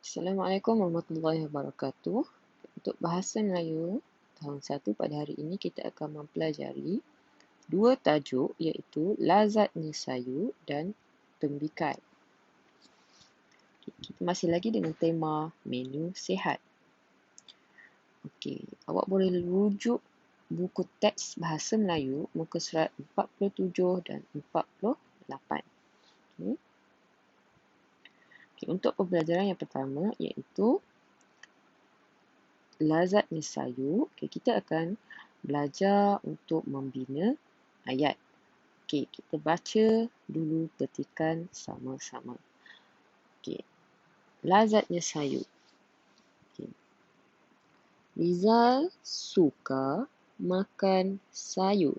Assalamualaikum warahmatullahi wabarakatuh. Untuk bahasa Melayu tahun 1 pada hari ini kita akan mempelajari dua tajuk iaitu lazatnya sayu dan tembikai. Kita masih lagi dengan tema menu sihat. Okey, awak boleh rujuk buku teks bahasa Melayu muka surat 47 dan 48. Okey. Untuk pembelajaran yang pertama iaitu lazatnya sayu, kita akan belajar untuk membina ayat. Okey, kita baca dulu petikan sama-sama. Okey, lazatnya sayu. Okey. Rizal suka makan sayur.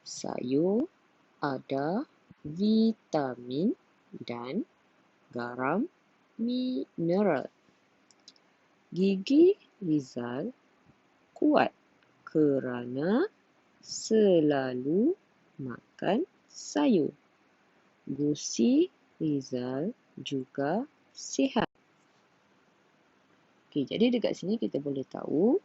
Sayur ada vitamin dan garam mineral. Gigi Rizal kuat kerana selalu makan sayur. Gusi Rizal juga sihat. Okey, jadi dekat sini kita boleh tahu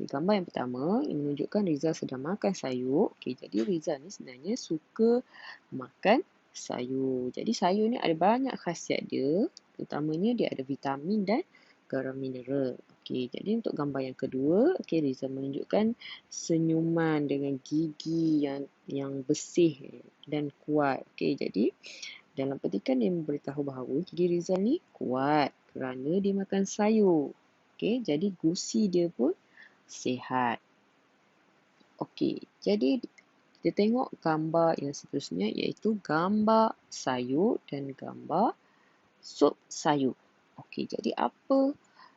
gambar yang pertama yang menunjukkan Rizal sedang makan sayur. Okey, jadi Rizal ni sebenarnya suka makan sayur. Jadi sayur ni ada banyak khasiat dia. Terutamanya dia ada vitamin dan garam mineral. Okey, jadi untuk gambar yang kedua, okey, Rizal menunjukkan senyuman dengan gigi yang bersih dan kuat. Okey, jadi dalam petikan dia memberitahu bahawa gigi Rizal ni kuat kerana dia makan sayur. Okey, jadi gusi dia pun sihat. Okey, jadi kita tengok gambar yang seterusnya iaitu gambar sayur dan gambar sup sayur. Okey, jadi apa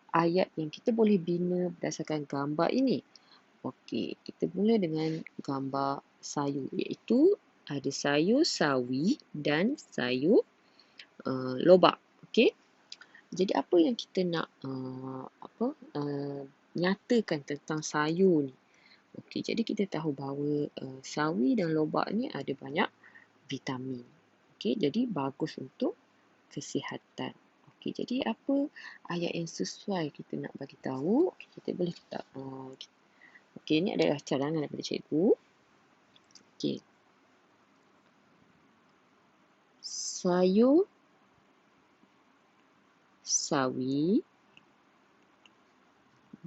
ayat yang kita boleh bina berdasarkan gambar ini? Okey, kita mula dengan gambar sayur iaitu ada sayur sawi dan sayur lobak. Okey. Jadi apa yang kita nak nyatakan tentang sayur ni? Okey, jadi kita tahu bahawa sawi dan lobak ni ada banyak vitamin. Okey, jadi bagus untuk kesihatan. Okey, jadi apa ayat yang sesuai kita nak bagi tahu? Okey, kita boleh okey, ini adalah cadangan daripada cikgu. Okey. Sayur sawi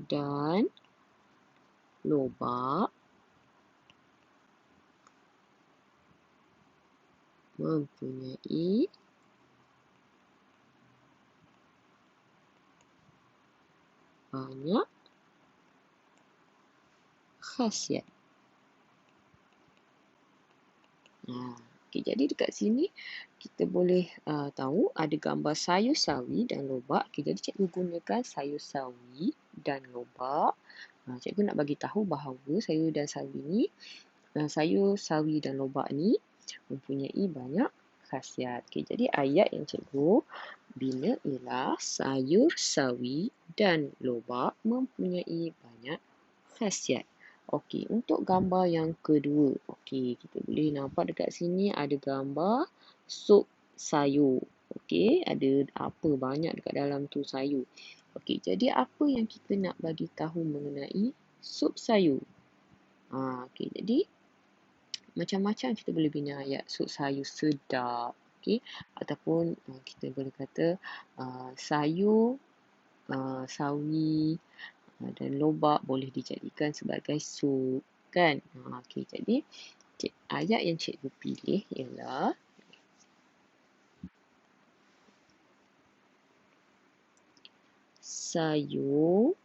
dan lobak mempunyai banyak khasiat. Okey, jadi dekat sini kita boleh tahu ada gambar sayur sawi dan lobak. Okey, jadi cikgu gunakan sayur sawi dan lobak. Cikgu nak bagi tahu bahawa sayur sawi dan lobak ni mempunyai banyak khasiat. Okey, jadi ayat yang cikgu bina ialah sayur sawi dan lobak mempunyai banyak khasiat. Okey, untuk gambar yang kedua. Okey, kita boleh nampak dekat sini ada gambar sup sayur. Okey, ada apa banyak dekat dalam tu sayur. Okey, jadi apa yang kita nak bagi tahu mengenai sup sayur? Okey, jadi macam-macam kita boleh bina ayat sup sayur sedap. Okey, ataupun kita boleh kata sayur sawi dan lobak boleh dijadikan sebagai sup, kan? Okey, jadi ayat yang cikgu pilih ialah sayur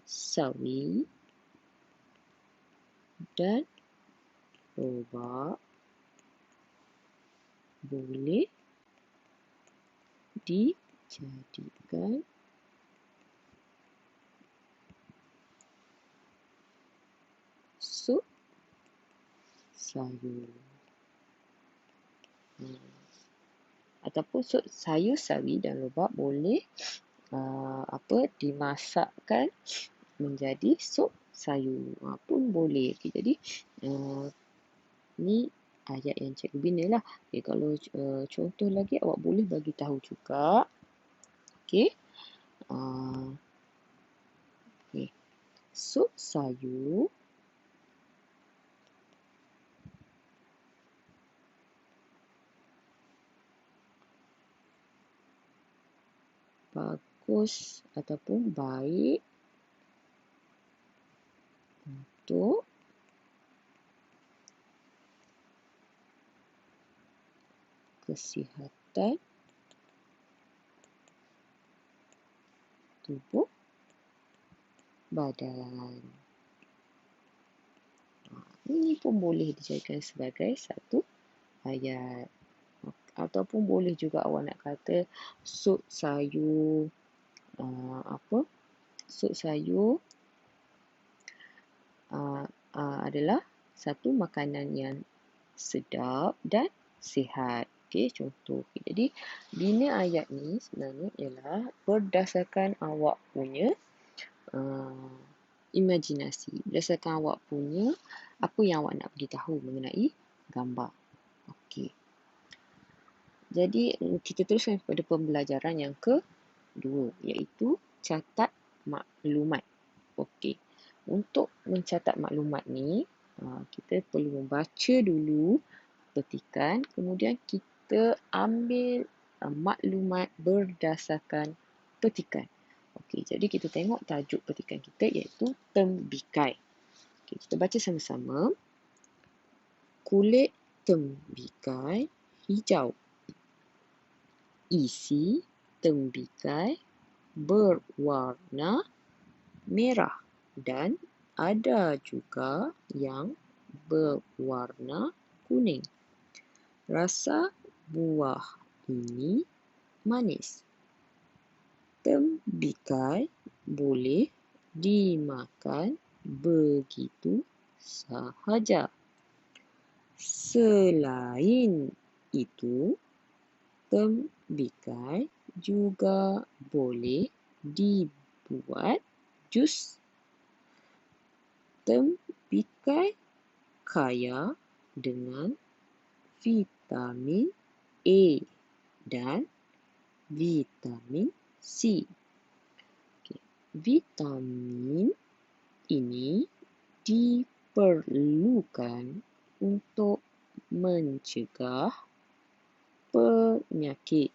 sawi dan lobak boleh dijadikan sup sayur. Ataupun sup sayur sawi dan lobak boleh dimasakkan menjadi sup sayur pun boleh. Okay, jadi ni ayat yang cikgu bina lah. Okay, kalau contoh lagi awak boleh bagi tahu juga. Okey. Okay. Sup sayur bagus ataupun baik untuk kesihatan tubuh badan. Ini pun boleh dijadikan sebagai satu ayat. Ataupun boleh juga awak nak kata sup sayur sup sayur adalah satu makanan yang sedap dan sihat. Okey, contoh. Jadi, bina ayat ni sebenarnya ialah berdasarkan awak punya imajinasi. Berdasarkan awak punya apa yang awak nak beritahu mengenai gambar. Okey. Jadi, kita teruskan kepada pembelajaran yang kedua, iaitu catat maklumat. Okey. Untuk mencatat maklumat ni, kita perlu membaca dulu petikan, kemudian kita ambil maklumat berdasarkan petikan. Okey, jadi kita tengok tajuk petikan kita iaitu tembikai. Okey, kita baca sama-sama. Kulit tembikai hijau. Isi tembikai berwarna merah dan ada juga yang berwarna kuning. Rasa buah ini manis. Tembikai boleh dimakan begitu sahaja. Selain itu, tembikai juga boleh dibuat jus. Tembikai kaya dengan vitamin A dan vitamin C. Okay. Vitamin ini diperlukan untuk mencegah penyakit.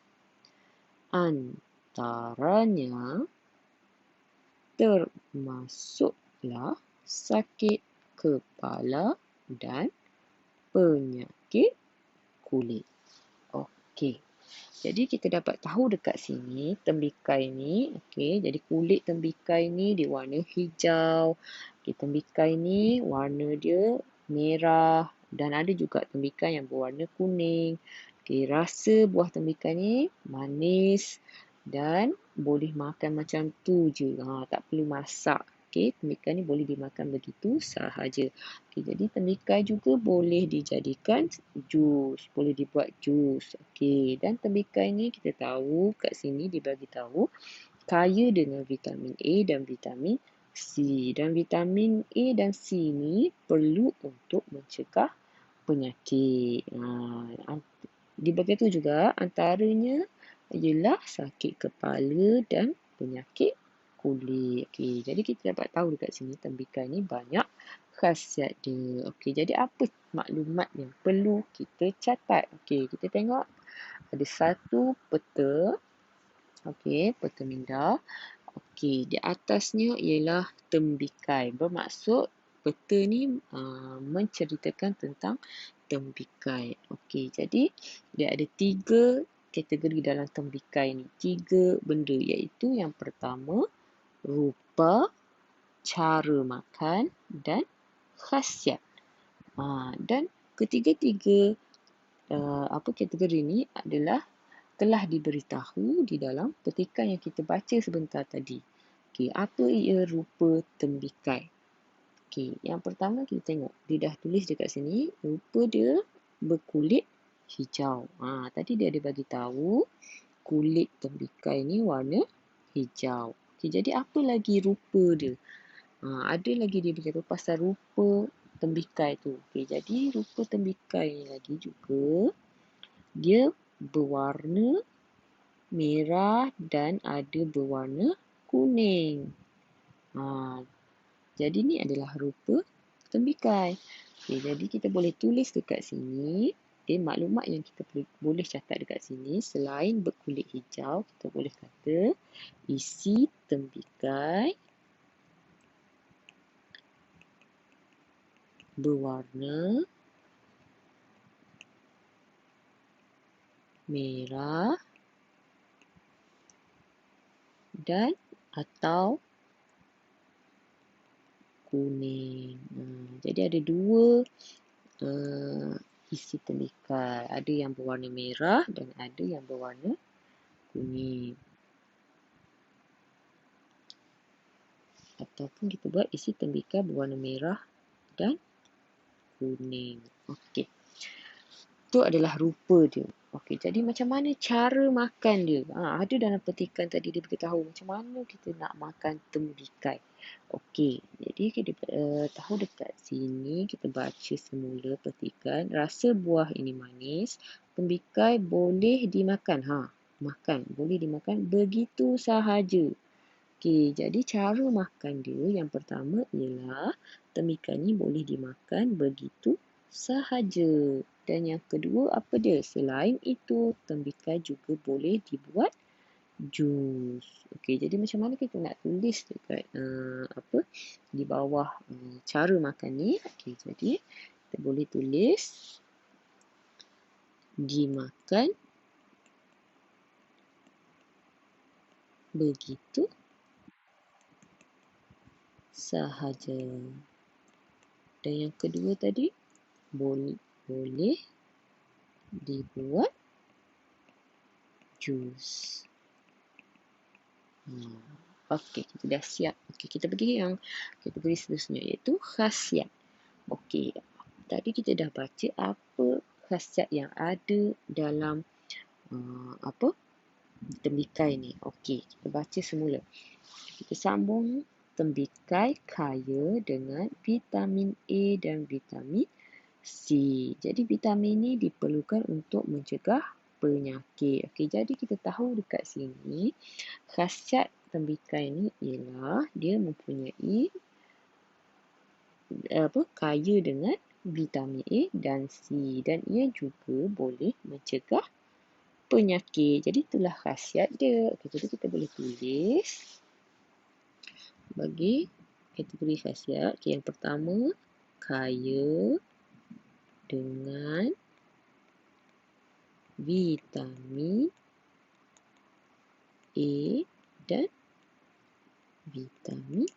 Antaranya termasuklah sakit kepala dan penyakit kulit. Okey. Jadi kita dapat tahu dekat sini tembikai ni, okey, jadi kulit tembikai ni dia warna hijau. Okey, tembikai ni warna dia merah dan ada juga tembikai yang berwarna kuning. Okey, rasa buah tembikai ni manis dan boleh makan macam tu je. Tak perlu masak. Okey, tembikai ni boleh dimakan begitu sahaja. Okey, jadi tembikai juga boleh dijadikan jus, boleh dibuat jus. Okey, dan tembikai ni kita tahu kat sini dibagi tahu kaya dengan vitamin A dan vitamin C. Dan vitamin A dan C ni perlu untuk mencegah penyakit. Di bahagian tu juga antaranya ialah sakit kepala dan penyakit kulit. Okey, jadi kita dapat tahu dekat sini tembikai ni banyak khasiat dia. Okey, jadi apa maklumat yang perlu kita catat? Okey, kita tengok ada satu peta. Okey, peta minda. Okey, di atasnya ialah tembikai. Bermaksud peta ni menceritakan tentang tembikai. Okey, jadi dia ada 3 kategori dalam tembikai ni. 3 benda iaitu yang pertama rupa, cara makan dan khasiat. Dan ketiga-tiga kategori ni adalah telah diberitahu di dalam petikan yang kita baca sebentar tadi. Okey, apa ia rupa tembikai? Okey, yang pertama kita tengok dia dah tulis dekat sini rupa dia berkulit hijau. Tadi dia ada bagi tahu kulit tembikai ni warna hijau. Okey, jadi apa lagi rupa dia? Ada lagi dia beritahu pasal rupa tembikai tu. Okey, jadi rupa tembikai ni lagi juga dia berwarna merah dan ada berwarna kuning. Jadi ni adalah rupa tembikai. Okey, jadi kita boleh tulis dekat sini. Maklumat yang kita boleh catat dekat sini, selain berkulit hijau, kita boleh kata isi tembikai berwarna merah dan atau kuning. Jadi ada dua isi tembikai. Ada yang berwarna merah dan ada yang berwarna kuning. Ataupun kita buat isi tembikai berwarna merah dan kuning. Okey. Itu adalah rupa dia. Okey, jadi macam mana cara makan dia? Ada dalam petikan tadi dia beritahu macam mana kita nak makan tembikai. Okey, jadi kita tahu dekat sini kita baca semula petikan. Rasa buah ini manis, tembikai boleh dimakan. Makan, boleh dimakan begitu sahaja. Okey, jadi cara makan dia yang pertama ialah tembikai ni boleh dimakan begitu sahaja. Dan yang kedua apa dia? Selain itu, tembikai juga boleh dibuat jus. Okey, jadi macam mana kita nak tulis dekat di bawah cara makan ni? Okey, jadi kita boleh tulis dimakan begitu sahaja. Dan yang kedua tadi boleh dibuat jus. Okey, kita dah siap. Okey, kita pergi yang kategori seterusnya iaitu khasiat. Okey, tadi kita dah baca apa khasiat yang ada dalam tembikai ni. Okey, kita baca semula. Kita sambung. Tembikai kaya dengan vitamin A dan vitamin C. Jadi vitamin ni diperlukan untuk mencegah penyakit. Okey, jadi kita tahu dekat sini khasiat tembikai ni ialah dia mempunyai kaya dengan vitamin A dan C dan ia juga boleh mencegah penyakit. Jadi itulah khasiat dia. Okey, jadi kita boleh tulis bagi kategori khasiat. Okey, yang pertama kaya dengan vitamin A dan vitamin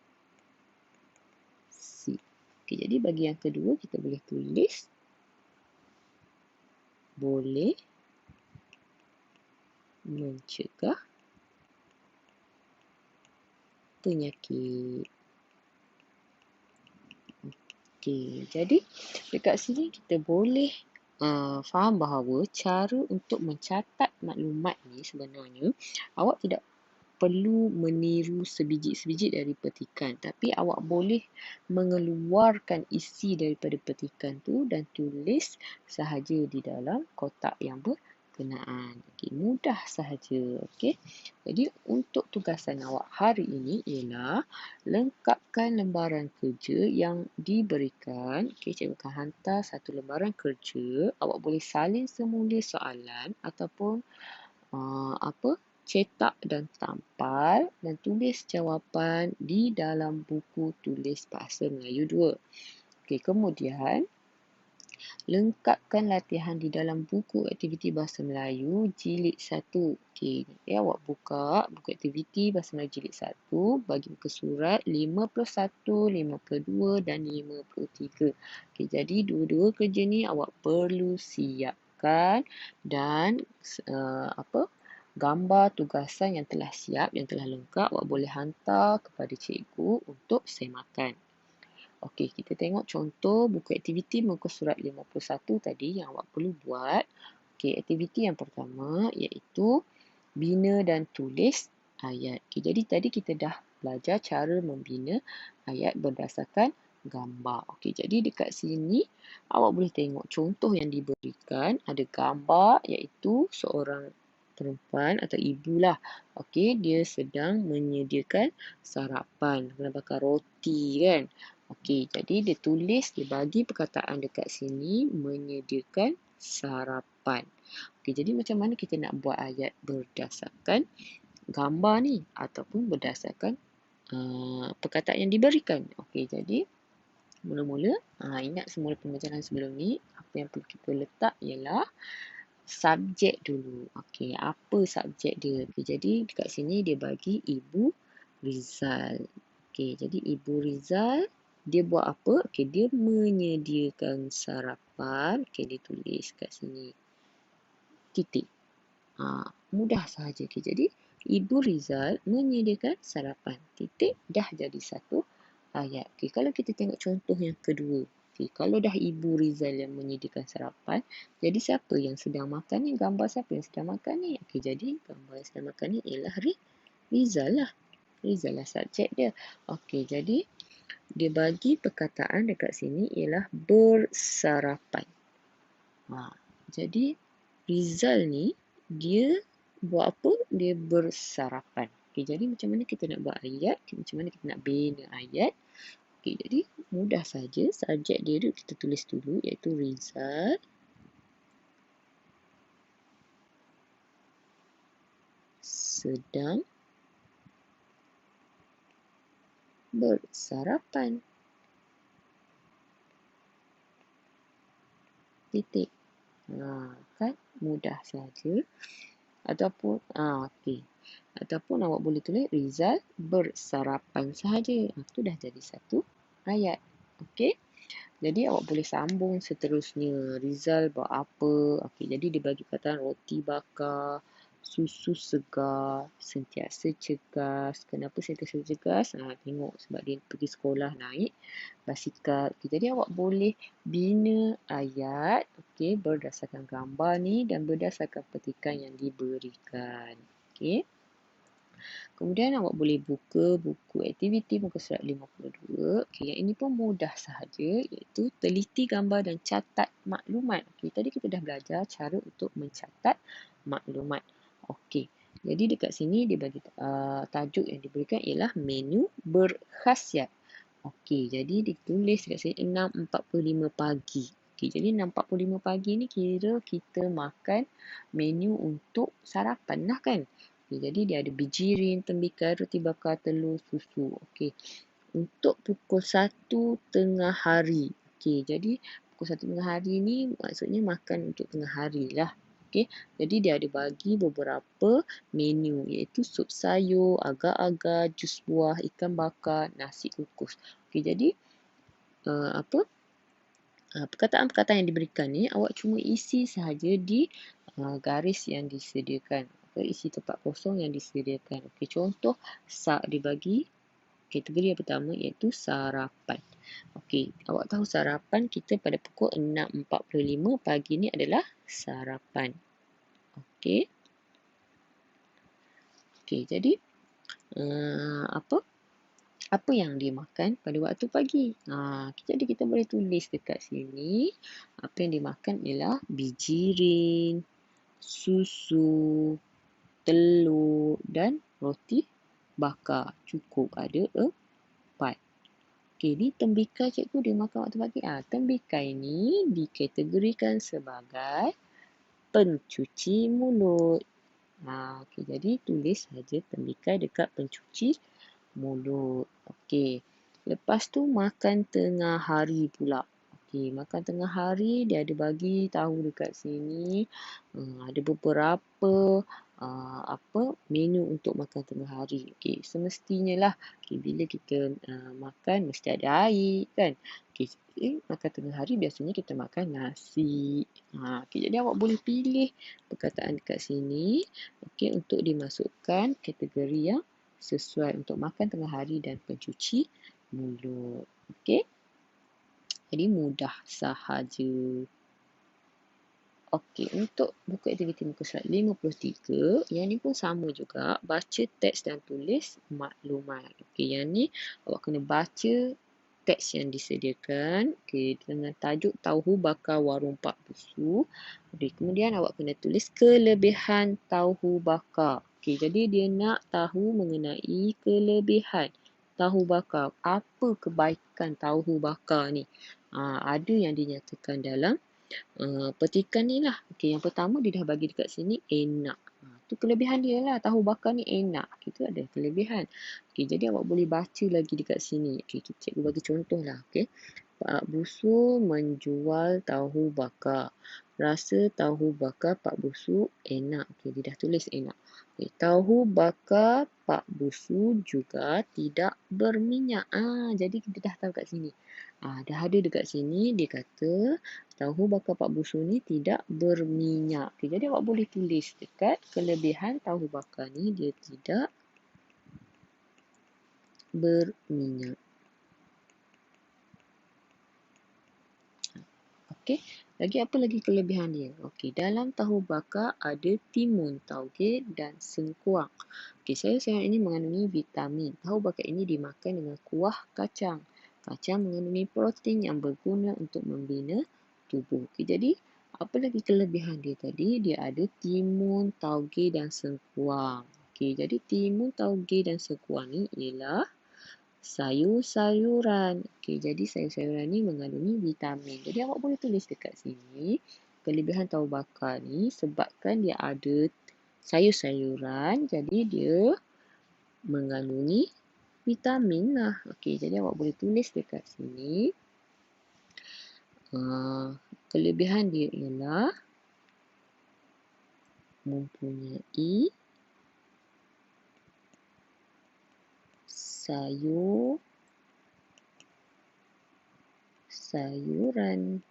C. Okey, jadi bagi yang kedua kita boleh tulis boleh mencegah penyakit. Okey, jadi dekat sini kita boleh faham bahawa cara untuk mencatat maklumat ni sebenarnya awak tidak perlu meniru sebiji-sebiji dari petikan, tapi awak boleh mengeluarkan isi daripada petikan tu dan tulis sahaja di dalam kotak yang berkenaan. Okey, mudah sahaja. Okey. Jadi untuk tugasan awak hari ini ialah lengkapkan lembaran kerja yang diberikan. Okey, cikgu akan hantar satu lembaran kerja. Awak boleh salin semula soalan ataupun cetak dan tampal dan tulis jawapan di dalam buku tulis Bahasa Melayu 2. Okey, kemudian lengkapkan latihan di dalam buku aktiviti Bahasa Melayu jilid 1. Okey, awak buka buku aktiviti Bahasa Melayu jilid 1 bagi muka surat 51, 52 dan 53. Okey, jadi dua-dua kerja ni awak perlu siapkan dan gambar tugasan yang telah siap, yang telah lengkap, awak boleh hantar kepada cikgu untuk semakan. Okey, kita tengok contoh buku aktiviti muka surat 51 tadi yang awak perlu buat. Okey, aktiviti yang pertama iaitu bina dan tulis ayat. Okey, jadi tadi kita dah belajar cara membina ayat berdasarkan gambar. Okey, jadi dekat sini awak boleh tengok contoh yang diberikan, ada gambar iaitu seorang perempuan atau ibulah. Okey, dia sedang menyediakan sarapan, kena bakar roti kan. Okey, jadi dia tulis, dia bagi perkataan dekat sini menyediakan sarapan. Okey, jadi macam mana kita nak buat ayat berdasarkan gambar ni ataupun berdasarkan perkataan yang diberikan. Okey, jadi mula-mula ingat semula pembelajaran sebelum ni, apa yang perlu kita letak ialah subjek dulu. Okey, apa subjek dia? Okey, jadi dekat sini dia bagi Ibu Rizal. Okey, jadi Ibu Rizal dia buat apa? Okey, dia menyediakan sarapan. Okey, dia tulis kat sini. Titik. Mudah sahaja. Okey, jadi Ibu Rizal menyediakan sarapan. Titik, dah jadi satu ayat. Okey, kalau kita tengok contoh yang kedua. Okey, kalau dah Ibu Rizal yang menyediakan sarapan, jadi siapa yang sedang makan ni? Gambar siapa yang sedang makan ni? Okey, jadi gambar yang sedang makan ni ialah Rizal lah. Rizal lah subjek dia. Okey, jadi dia bagi perkataan dekat sini ialah bersarapan. Jadi Rizal ni dia buat apa? Dia bersarapan. Okey, jadi macam mana kita nak buat ayat? Macam mana kita nak bina ayat? Okey, jadi mudah saja. Subjek dia tu kita tulis dulu iaitu Rizal sedang bersarapan. Titik. Kan mudah saja. Ataupun okey. Ataupun awak boleh tulis Rizal bersarapan sahaja. Itu dah jadi satu ayat. Okey. Jadi awak boleh sambung seterusnya. Rizal buat apa? Okey, jadi dia bagi perkataan roti bakar, susu segar, sentiasa cergas. Kenapa sentiasa cergas? Tengok sebab dia pergi sekolah naik basikal. Okey, jadi awak boleh bina ayat berdasarkan gambar ni dan berdasarkan petikan yang diberikan. Okey. Kemudian awak boleh buka buku aktiviti muka surat 52. Okey, yang ini pun mudah sahaja iaitu teliti gambar dan catat maklumat. Okey, tadi kita dah belajar cara untuk mencatat maklumat. Okey. Jadi dekat sini dia bagi tajuk yang diberikan ialah menu berkhasiat. Okey, jadi ditulis dekat sini 6.45 pagi. Okey, jadi 6.45 pagi ni kira kita makan menu untuk sarapan lah kan. Okay, jadi dia ada bijirin, tembikar, roti bakar, telur, susu. Okey. Untuk pukul 1 tengah hari. Okey, jadi pukul 1 tengah hari ni maksudnya makan untuk tengah hari lah. Okey. Jadi dia ada bagi beberapa menu iaitu sup sayur, agar-agar, jus buah, ikan bakar, nasi kukus. Okey, jadi perkataan-perkataan yang diberikan ni awak cuma isi sahaja di garis yang disediakan. Isi tempat kosong yang disediakan. Okey, contoh dibagi kategori yang pertama iaitu sarapan. Okey, awak tahu sarapan kita pada pukul 6.45 pagi ni adalah sarapan. Okey. Okey, jadi apa yang dia makan pada waktu pagi. Jadi kita boleh tulis dekat sini apa yang dimakan ialah bijirin, susu, telur dan roti bakar. Cukup ada 4. Okey, ni tembikar cikgu dia makan waktu pagi. Tembikar ini dikategorikan sebagai pencuci mulut. Okey, jadi tulis saja tembikar dekat pencuci mulut. Okey. Lepas tu makan tengah hari pula. Okey, makan tengah hari dia ada bagi tahu dekat sini ada beberapa menu untuk makan tengah hari. Okey, semestinya lah bila kita makan mesti ada air kan. Okey, makan tengah hari biasanya kita makan nasi. Okey, jadi awak boleh pilih perkataan dekat sini untuk dimasukkan kategori yang sesuai untuk makan tengah hari dan pencuci mulut. Okey. Jadi mudah sahaja. Okey, untuk buku aktiviti muka surat 53, yang ni pun sama juga. Baca teks dan tulis maklumat. Okey, yang ni awak kena baca teks yang disediakan. Okey, dengan tajuk Tauhu Bakar Warung Pak Busu. Kemudian awak kena tulis kelebihan tauhu bakar. Okey, jadi dia nak tahu mengenai kelebihan tahu bakar. Apa kebaikan tauhu bakar ni? Ada yang dinyatakan dalam petikan ni lah. Okey, yang pertama dia dah bagi dekat sini enak. Tu kelebihan dia lah. Tahu bakar ni enak. Itu ada kelebihan. Okey, jadi awak boleh baca lagi dekat sini. Okey, cikgu bagi contoh lah. Okey. Pak Busu menjual tahu bakar. Rasa tahu bakar Pak Busu enak. Okey, dia dah tulis enak. Okay, tahu bakar Pak Busu juga tidak berminyak. Jadi kita dah tahu kat sini. Dah ada dekat sini dia kata tahu bakar Pak Busu ni tidak berminyak. Okay, jadi awak boleh tulis dekat kelebihan tahu bakar ni dia tidak berminyak. Okey, lagi apa lagi kelebihan dia? Okey, dalam tahu bakar ada timun, tauge dan sengkuang. Okey, sayur-sayuran ini mengandungi vitamin. Tahu bakar ini dimakan dengan kuah kacang. Kacang mengandungi protein yang berguna untuk membina tubuh. Okey, jadi apa lagi kelebihan dia tadi? Dia ada timun, tauge dan sengkuang. Okey, jadi timun, tauge dan sengkuang ni ialah sayur-sayuran. Okey, jadi sayur-sayuran ni mengandungi vitamin. Jadi awak boleh tulis dekat sini, kelebihan tahu bakar ni sebabkan dia ada sayur-sayuran, jadi dia mengandungi vitamin lah. Okey, jadi awak boleh tulis dekat sini, kelebihan dia ialah mempunyai sayuran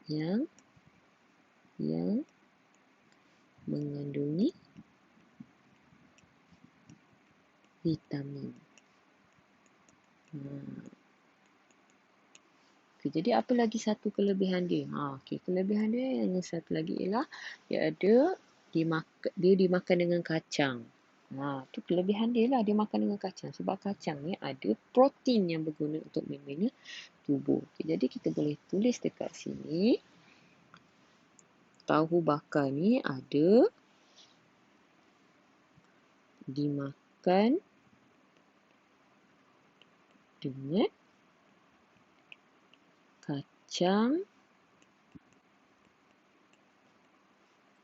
yang mengandungi vitamin. Okay, jadi apa lagi satu kelebihan dia? Okay, kelebihan dia yang satu lagi ialah dia dimakan dengan kacang. Tu kelebihan dia lah, dia makan dengan kacang. Sebab kacang ni ada protein yang berguna untuk membina tubuh. Okay, jadi kita boleh tulis dekat sini, tahu bakar ni ada dimakan dengan kacang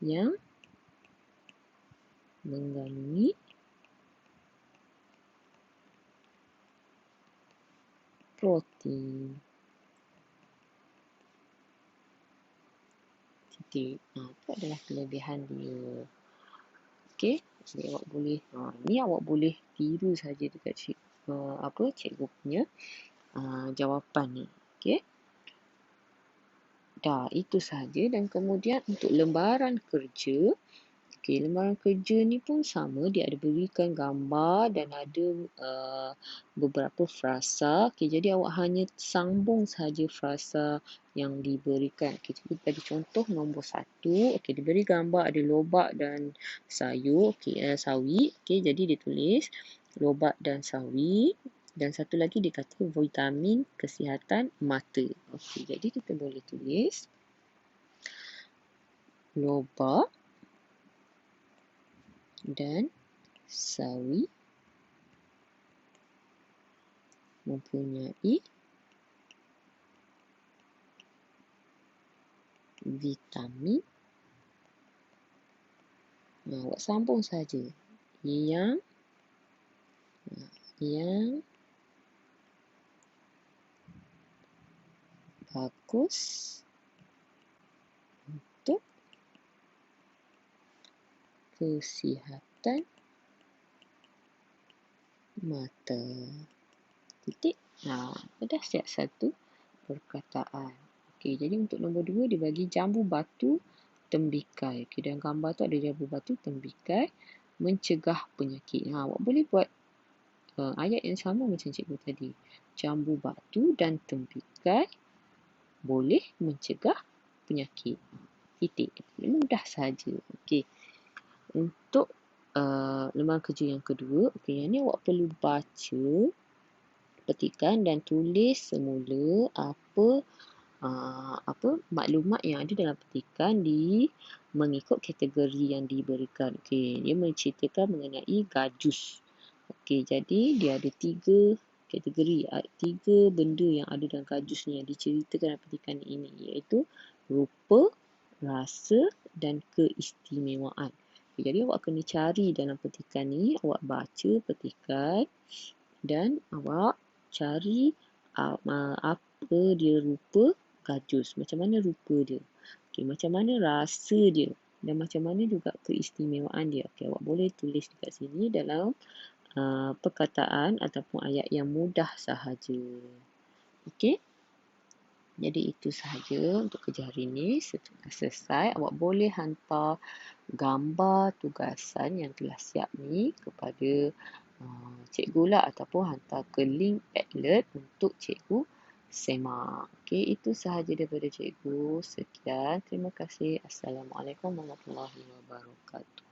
yang mengandungi protein. Itu adalah kelebihan dia. Okey, jadi awak boleh ni awak boleh tiru saja dekat cikgu punya jawapan ni. Okey. Dah, itu saja. Dan kemudian untuk lembaran kerja, okey, lembaran kerja ni pun sama, dia ada berikan gambar dan ada beberapa frasa. Okey, jadi awak hanya sambung saja frasa yang diberikan. Okey, kita bagi contoh nombor 1. Okey, diberi gambar ada lobak dan sayur, okey, sawi. Okey, jadi ditulis lobak dan sawi. Dan satu lagi dia kata vitamin kesihatan mata. Okey, jadi kita boleh tulis lobak dan sawi mempunyai vitamin. Awak sambung saja yang bagus untuk kesihatan mata. Titik. Dah siap satu perkataan. Okey, jadi untuk nombor 2 dia bagi jambu batu tembikai. Okey, dalam gambar tu ada jambu batu tembikai mencegah penyakit. Awak boleh buat ayat yang sama macam cikgu tadi. Jambu batu dan tembikai boleh mencegah penyakit. Titik. Mudah saja. Okey. Untuk lembaran kerja yang kedua. Okey, yang ni awak perlu baca, petikan dan tulis semula apa maklumat yang ada dalam petikan mengikut kategori yang diberikan. Okey, dia menceritakan mengenai gajus. Okey, jadi dia ada 3 kategori, 3 benda yang ada dalam gajus ni yang diceritakan dalam petikan ini, iaitu rupa, rasa dan keistimewaan. Okay, jadi awak kena cari dalam petikan ni, awak baca petikan dan awak cari apa dia rupa gajus, macam mana rupa dia. Okay, macam mana rasa dia dan macam mana juga keistimewaan dia. Okay, awak boleh tulis dekat sini dalam perkataan ataupun ayat yang mudah sahaja. Okey. Jadi itu sahaja untuk kerja hari ini. Setelah selesai, awak boleh hantar gambar tugasan yang telah siap ni kepada cikgu lah, ataupun hantar ke link Padlet untuk cikgu semak. Okey, itu sahaja daripada cikgu. Sekian, terima kasih. Assalamualaikum warahmatullahi wabarakatuh.